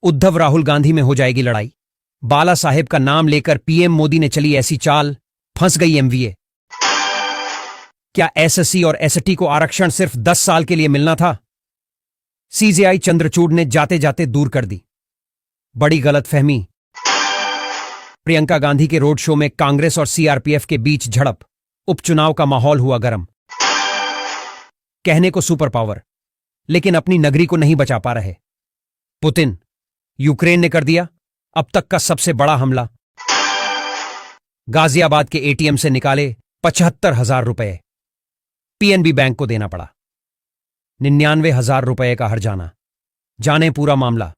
उद्धव राहुल गांधी में हो जाएगी लड़ाई। बाला साहेब का नाम लेकर पीएम मोदी ने चली ऐसी चाल, फंस गई एमवीए। क्या एसएससी और एसटी को आरक्षण सिर्फ 10 साल के लिए मिलना था? सीजेआई चंद्रचूड़ ने जाते जाते दूर कर दी। बड़ी गलतफहमी। प्रियंका गांधी के रोड शो में कांग्रेस और सीआरपीएफ के बीच झड़प, उपचुनाव का माहौल हुआ गर्म। कहने को सुपर पावर, लेकिन अपनी नगरी को नहीं बचा पा रहे। पुतिन, यूक्रेन ने कर दिया अब तक का सबसे बड़ा हमला। गाजियाबाद के एटीएम से निकाले 75,000 रुपए, पीएनबी बैंक को देना पड़ा। 99,000 रुपए का हर्जाना। जाने पूरा मामला।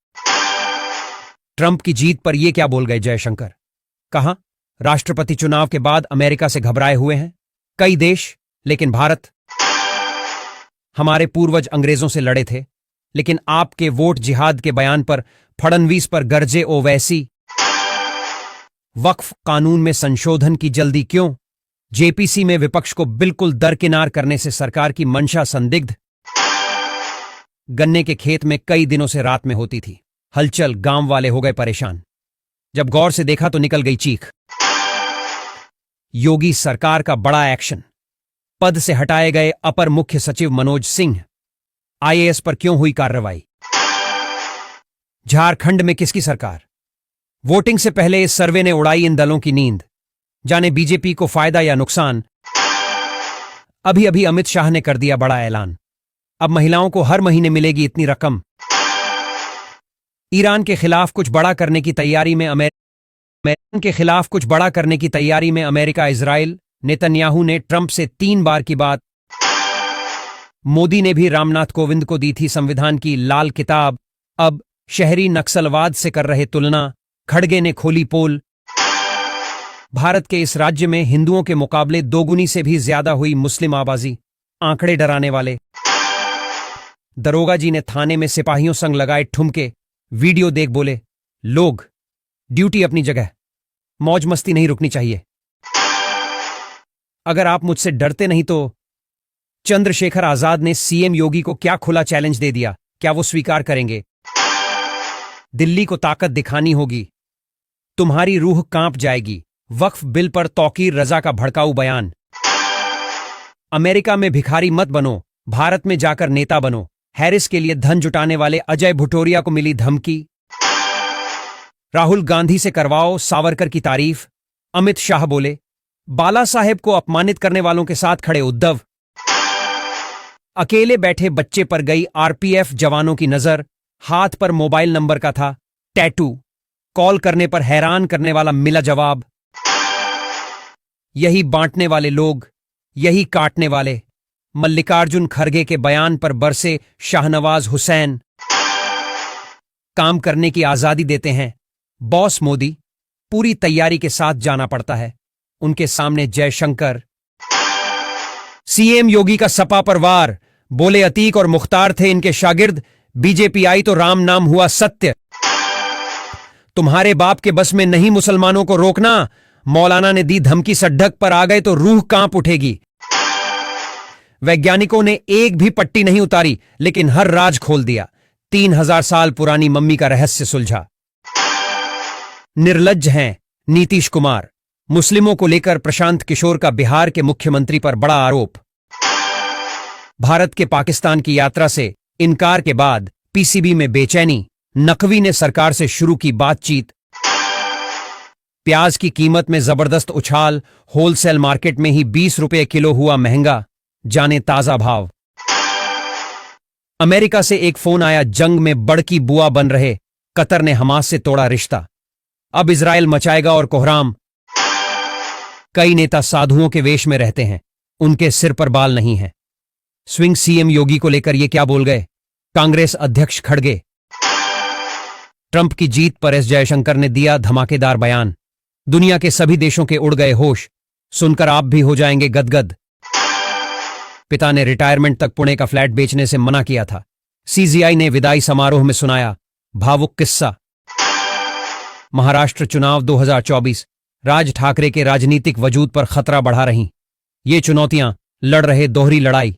ट्रंप की जीत पर यह क्या बोल गए जयशंकर? कहा, राष्ट्रपति चुनाव के बाद अमेरिका से घबराए हुए हैं कई देश, लेकिन भारत। हमारे पूर्वज अंग्रेजों से लड़े थे, लेकिन आपके वोट जिहाद के बयान पर फडणवीस पर गरजे ओवैसी। वक्फ कानून में संशोधन की जल्दी क्यों? जेपीसी में विपक्ष को बिल्कुल दरकिनार करने से सरकार की मंशा संदिग्ध। गन्ने के खेत में कई दिनों से रात में होती थी हलचल, गांव वाले हो गए परेशान। जब गौर से देखा तो निकल गई चीख। योगी सरकार का बड़ा एक्शन। पद से हटाए गए अपर मुख्य सचिव मनोज सिंह। आईएएस पर क्यों हुई कार्रवाई? झारखंड में किसकी सरकार? वोटिंग से पहले इस सर्वे ने उड़ाई इन दलों की नींद। जाने बीजेपी को फायदा या नुकसान। अभी अभी अमित शाह ने कर दिया बड़ा ऐलान। अब महिलाओं को हर महीने मिलेगी इतनी रकम। ईरान के खिलाफ कुछ बड़ा करने की तैयारी में अमेरिका, इजराइल। नेतन्याहू ने ट्रंप से 3 बार की बात। मोदी ने भी रामनाथ कोविंद को दी थी संविधान की लाल किताब। अब शहरी नक्सलवाद से कर रहे तुलना। खड़गे ने खोली पोल। भारत के इस राज्य में हिंदुओं के मुकाबले दोगुनी से भी ज्यादा हुई मुस्लिम आबादी। आंकड़े डराने वाले। दरोगा जी ने थाने में सिपाहियों संग लगाए ठुमके। वीडियो देख बोले, लोग, ड्यूटी अपनी जगह, मौज मस्ती नहीं रुकनी चाहिए। अगर आप मुझसे डरते नहीं तो। चंद्रशेखर आजाद ने सीएम योगी को क्या खुला चैलेंज दे दिया? क्या वो स्वीकार करेंगे? दिल्ली को ताकत दिखानी होगी, तुम्हारी रूह कांप जाएगी। वक्फ बिल पर तौकीर रजा का भड़काऊ बयान। अमेरिका में भिखारी मत बनो, भारत में जाकर नेता बनो। हैरिस के लिए धन जुटाने वाले अजय भुटोरिया को मिली धमकी। राहुल गांधी से करवाओ सावरकर की तारीफ। अमित शाह बोले, बाला साहेब को अपमानित करने वालों के साथ खड़े उद्धव। अकेले बैठे बच्चे पर गई आरपीएफ जवानों की नजर। हाथ पर मोबाइल नंबर का था टैटू। कॉल करने पर हैरान करने वाला मिला जवाब। यही बांटने वाले लोग, यही काटने वाले। मल्लिकार्जुन खड़गे के बयान पर बरसे शाहनवाज हुसैन। काम करने की आजादी देते हैं बॉस मोदी, पूरी तैयारी के साथ जाना पड़ता है। उनके सामने जयशंकर। सीएम योगी का सपा पर वार। बोले अतीक और मुख्तार थे इनके शागिर्द। बीजेपी आई तो राम नाम हुआ सत्य। तुम्हारे बाप के बस में नहीं मुसलमानों को रोकना। मौलाना ने दी धमकी, सड्ढक पर आ गए तो रूह कांप उठेगी। वैज्ञानिकों ने एक भी पट्टी नहीं उतारी, लेकिन हर राज खोल दिया। 3000 साल पुरानी मम्मी का रहस्य सुलझा। निर्लज्ज हैं नीतीश कुमार। मुस्लिमों को लेकर प्रशांत किशोर का बिहार के मुख्यमंत्री पर बड़ा आरोप। भारत के पाकिस्तान की यात्रा से इनकार के बाद पीसीबी में बेचैनी। नकवी ने सरकार से शुरू की बातचीत। प्याज की कीमत में जबरदस्त उछाल। होलसेल मार्केट में ही 20 रुपए किलो हुआ महंगा। जाने ताजा भाव। अमेरिका से एक फोन आया, जंग में बड़की बुआ बन रहे। कतर ने हमास से तोड़ा रिश्ता। अब इजराइल मचाएगा और कोहराम। कई नेता साधुओं के वेश में रहते हैं, उनके सिर पर बाल नहीं है। स्विंग सीएम योगी को लेकर ये क्या बोल गए? कांग्रेस अध्यक्ष खड़गे। ट्रंप की जीत पर एस जयशंकर ने दिया धमाकेदार बयान। दुनिया के सभी देशों के उड़ गए होश। सुनकर आप भी हो जाएंगे गदगद। पिता ने रिटायरमेंट तक पुणे का फ्लैट बेचने से मना किया था। सीजीआई ने विदाई समारोह में सुनाया भावुक किस्सा। महाराष्ट्र चुनाव 2024। राज ठाकरे के राजनीतिक वजूद पर खतरा बढ़ा रही ये चुनौतियां। लड़ रहे दोहरी लड़ाई।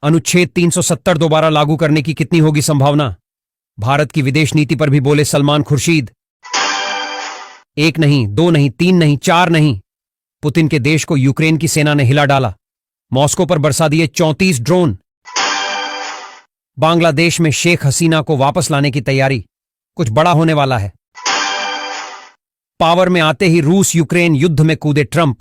अनुच्छेद 370 दोबारा लागू करने की कितनी होगी संभावना? भारत की विदेश नीति पर भी बोले सलमान खुर्शीद। एक नहीं, दो नहीं, तीन नहीं, चार नहीं, पुतिन के देश को यूक्रेन की सेना ने हिला डाला। मॉस्को पर बरसा दिए 34 ड्रोन। बांग्लादेश में शेख हसीना को वापस लाने की तैयारी, कुछ बड़ा होने वाला है। पावर में आते ही रूस यूक्रेन युद्ध में कूदे ट्रंप।